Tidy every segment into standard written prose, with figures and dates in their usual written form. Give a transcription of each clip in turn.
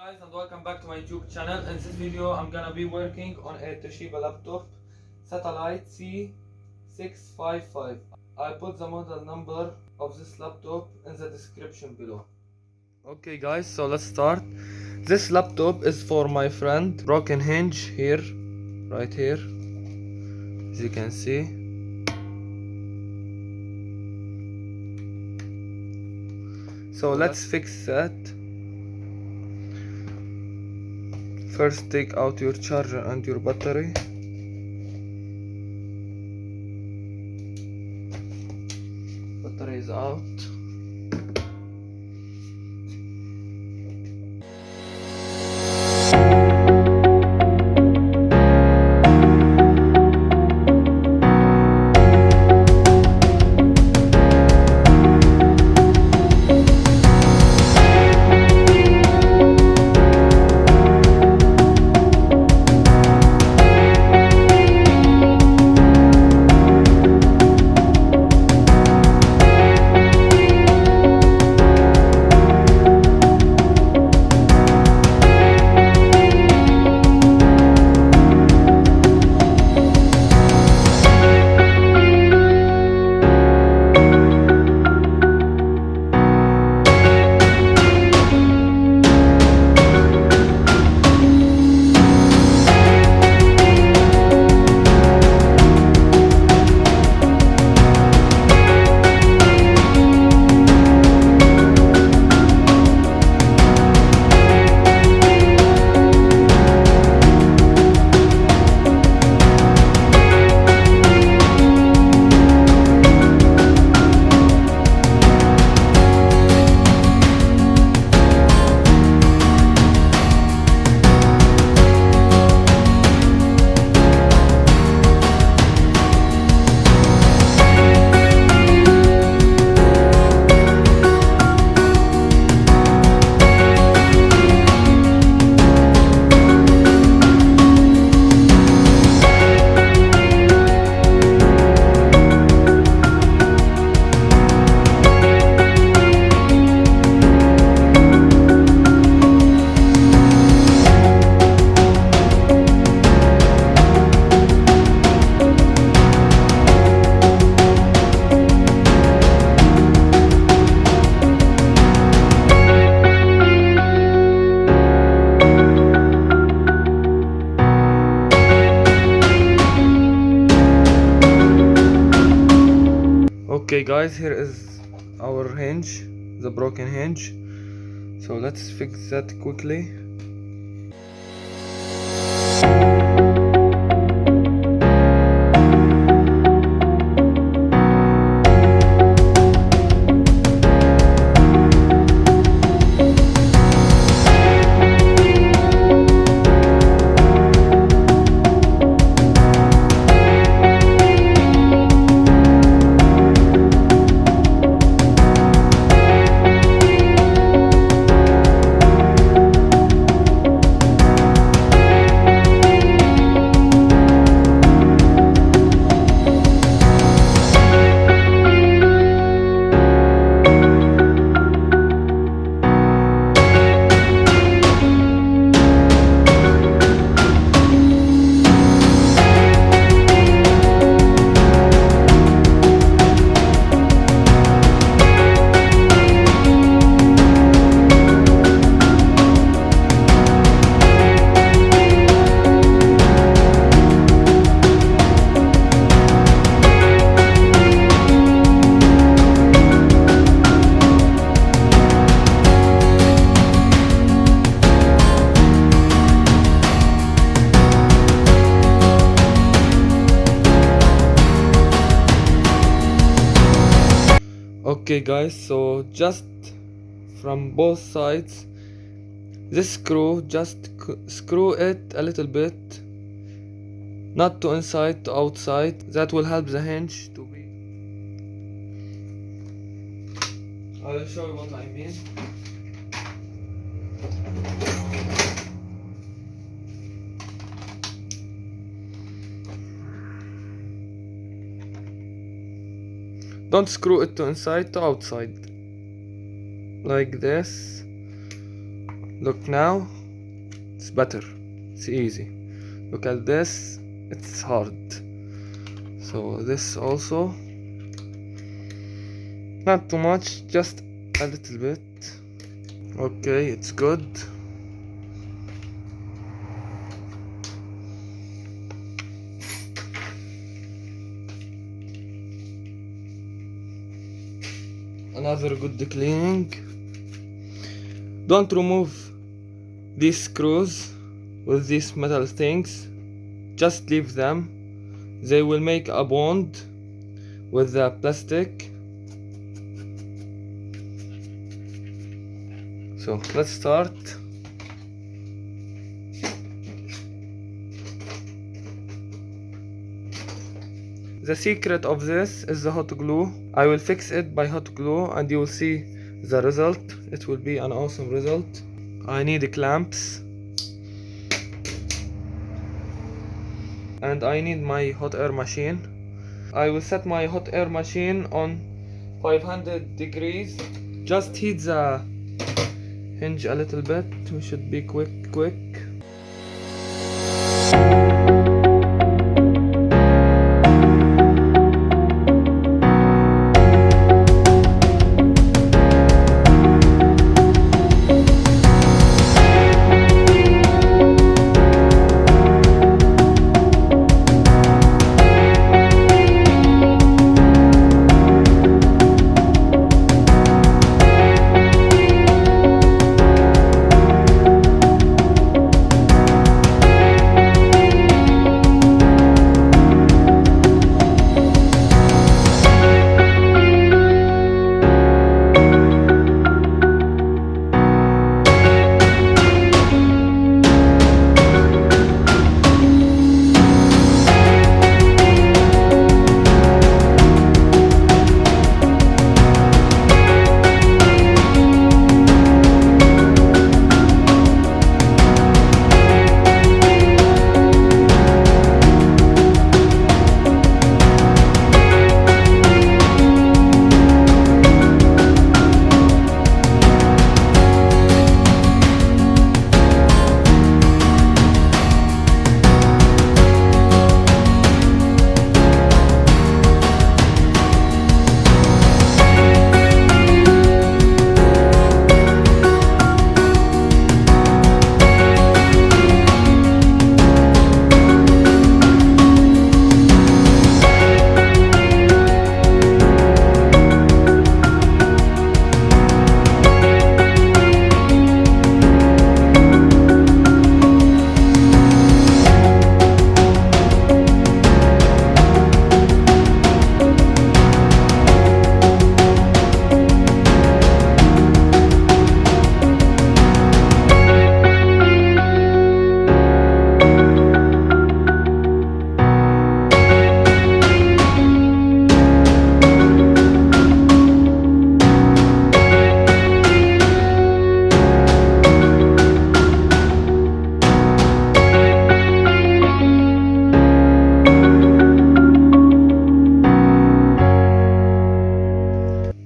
guys, and welcome back to my YouTube channel. In this video I'm gonna be working on a Toshiba laptop Satellite C655. I put the model number of this laptop in the description below. Okay guys, so let's start. This laptop is for my friend. Broken hinge here, right here, as you can see. So let's fix that. First take out your charger and your battery. Battery is out. Okay guys, here is our hinge, the broken hinge. So let's fix that quickly. Okay guys, so just from both sides, this screw, just screw it a little bit, not to inside, to outside. That will help the hinge to be. I will show you what I mean. Don't screw it to inside, to outside, like this. Look now, it's better, it's easy. Look at this, it's hard. So this also, not too much, just a little bit. Okay, it's good. Another good cleaning. Don't remove these screws with these metal things, just leave them. They will make a bond with the plastic. So let's start. The secret of this is the hot glue. I will fix it by hot glue and you will see the result. It will be an awesome result. I need clamps and I need my hot air machine. I will set my hot air machine on 500 degrees. Just heat the hinge a little bit. We should be quick.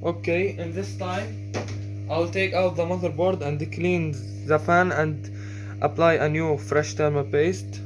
Okay, and this time I'll take out the motherboard and clean the fan and apply a new fresh thermal paste.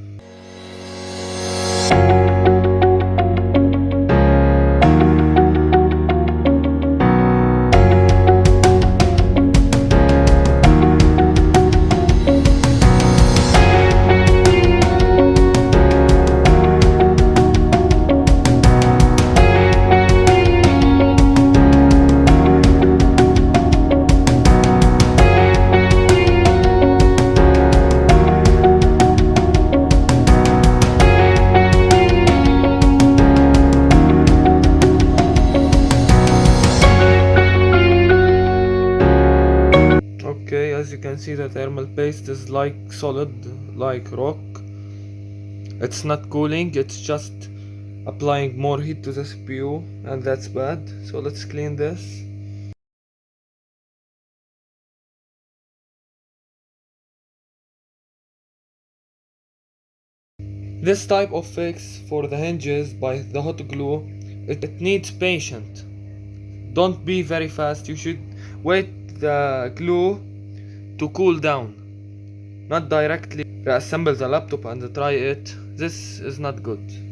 Okay, as you can see, the thermal paste is like solid, like rock. It's not cooling, it's just applying more heat to the CPU, and that's bad. So let's clean this. This type of fix for the hinges by the hot glue, it needs patience. Don't be very fast, you should wait the glue to cool down. not directly reassemble the laptop and try it. This is not good.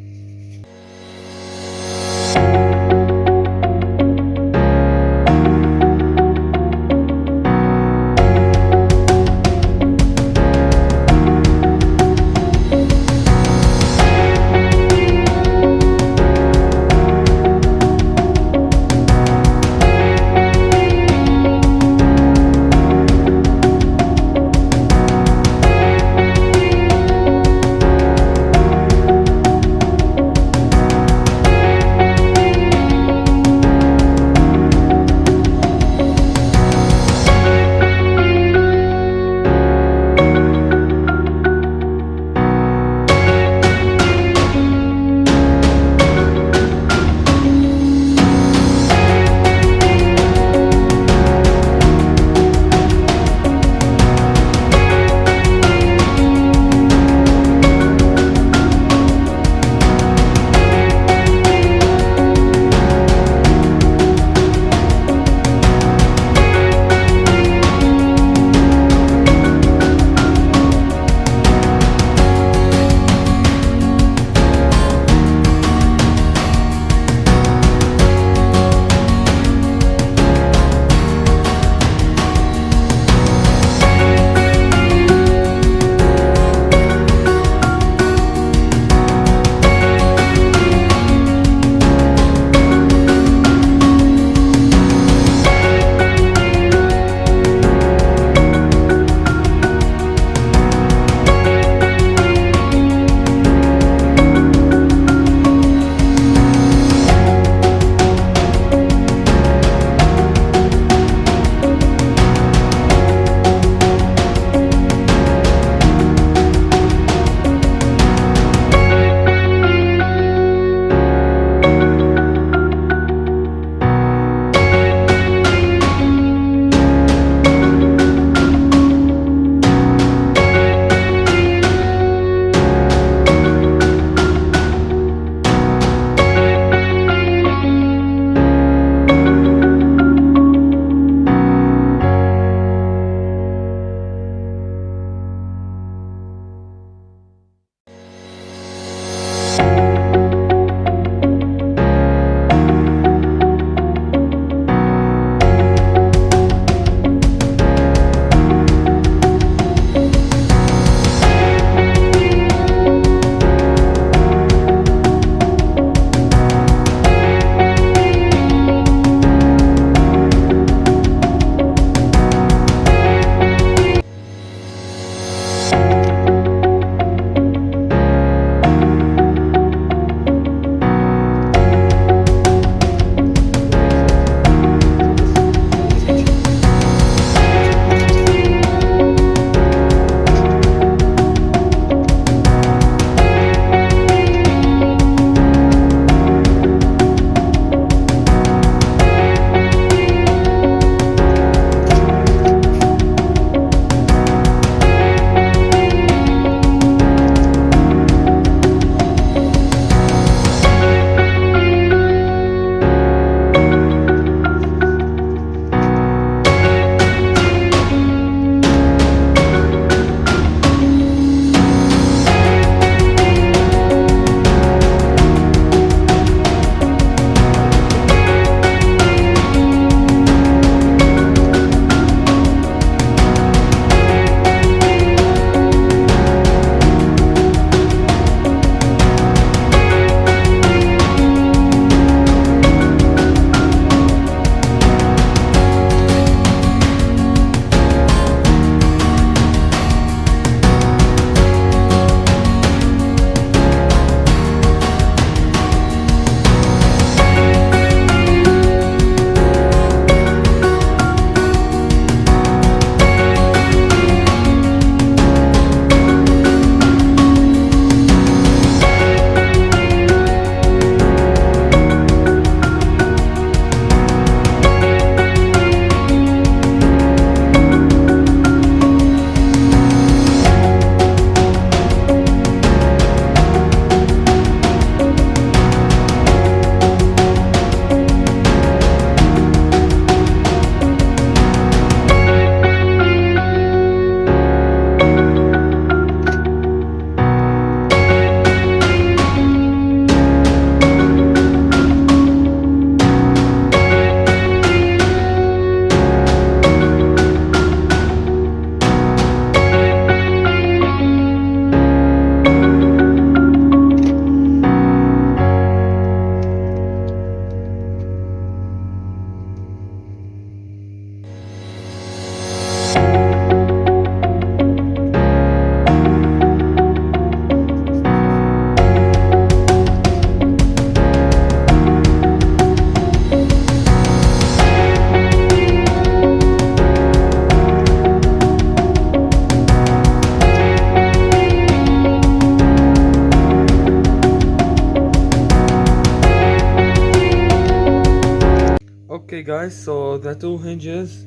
Okay guys, so the two hinges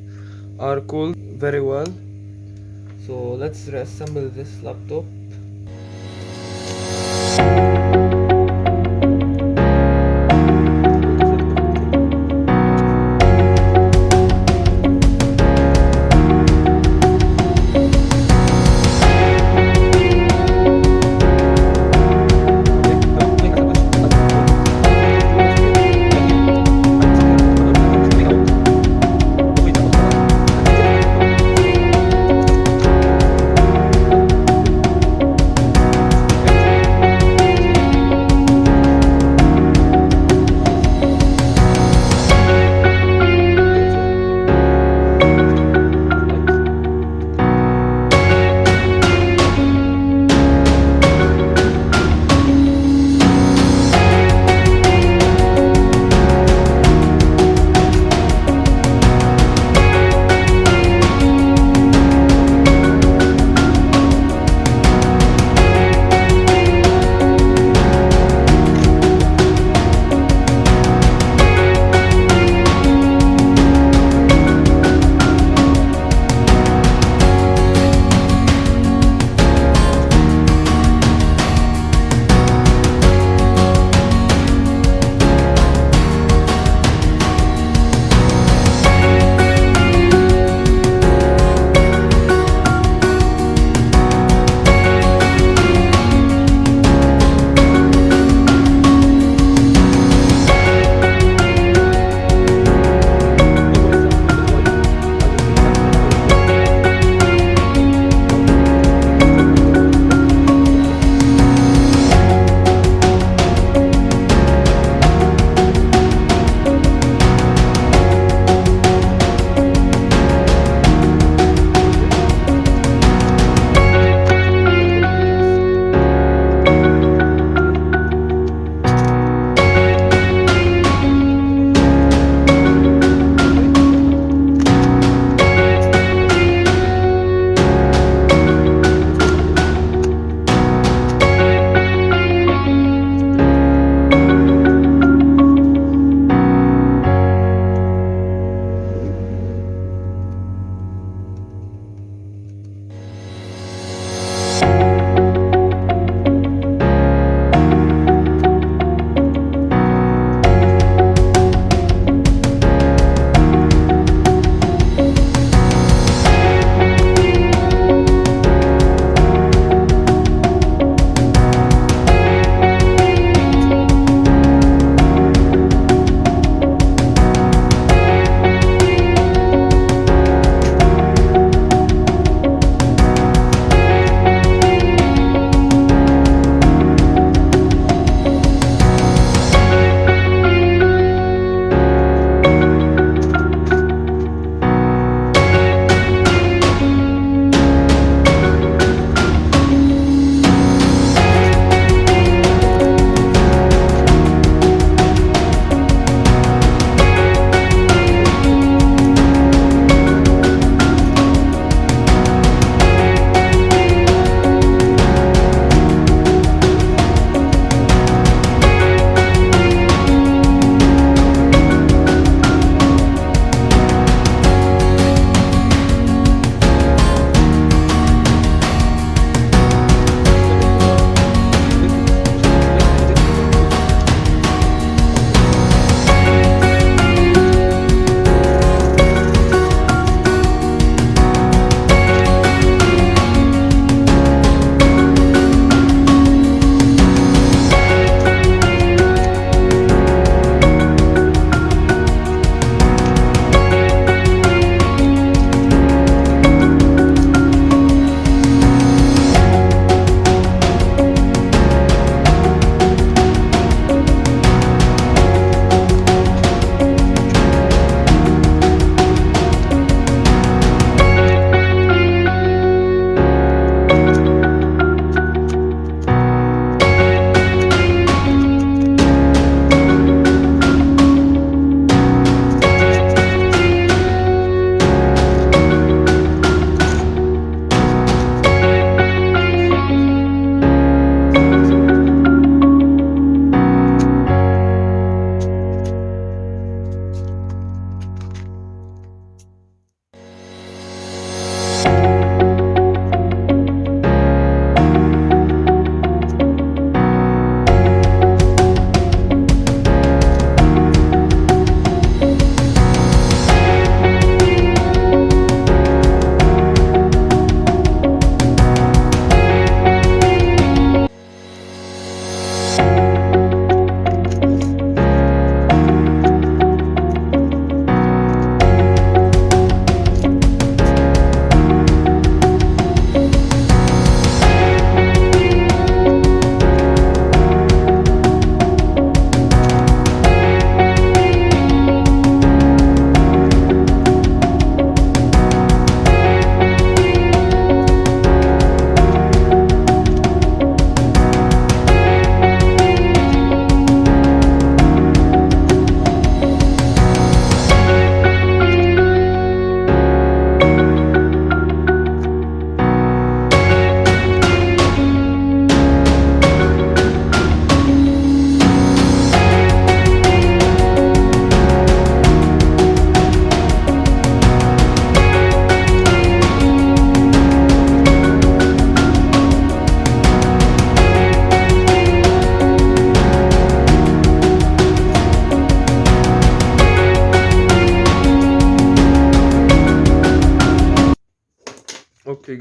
are cooled very well. So let's reassemble this laptop.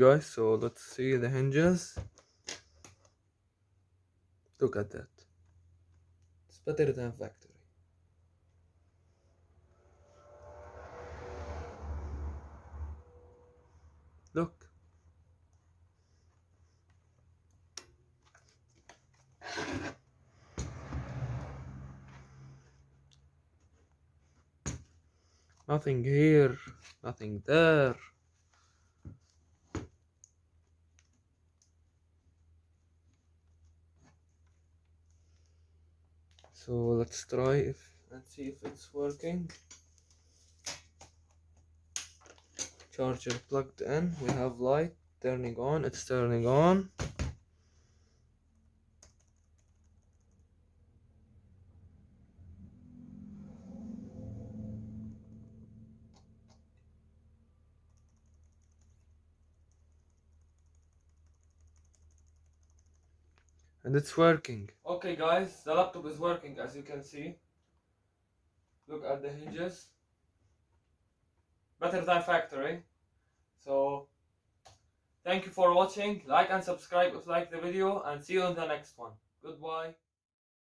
guys, so let's see the hinges. Look at that. It's better than factory. Look. Nothing here, nothing there. So let's try and see if it's working. Charger plugged in, we have light turning on, it's turning on. And it's working. Okay guys, the laptop is working as you can see. Look at the hinges. Better than factory. So thank you for watching. Like and subscribe if you like the video, and see you on the next one. Goodbye.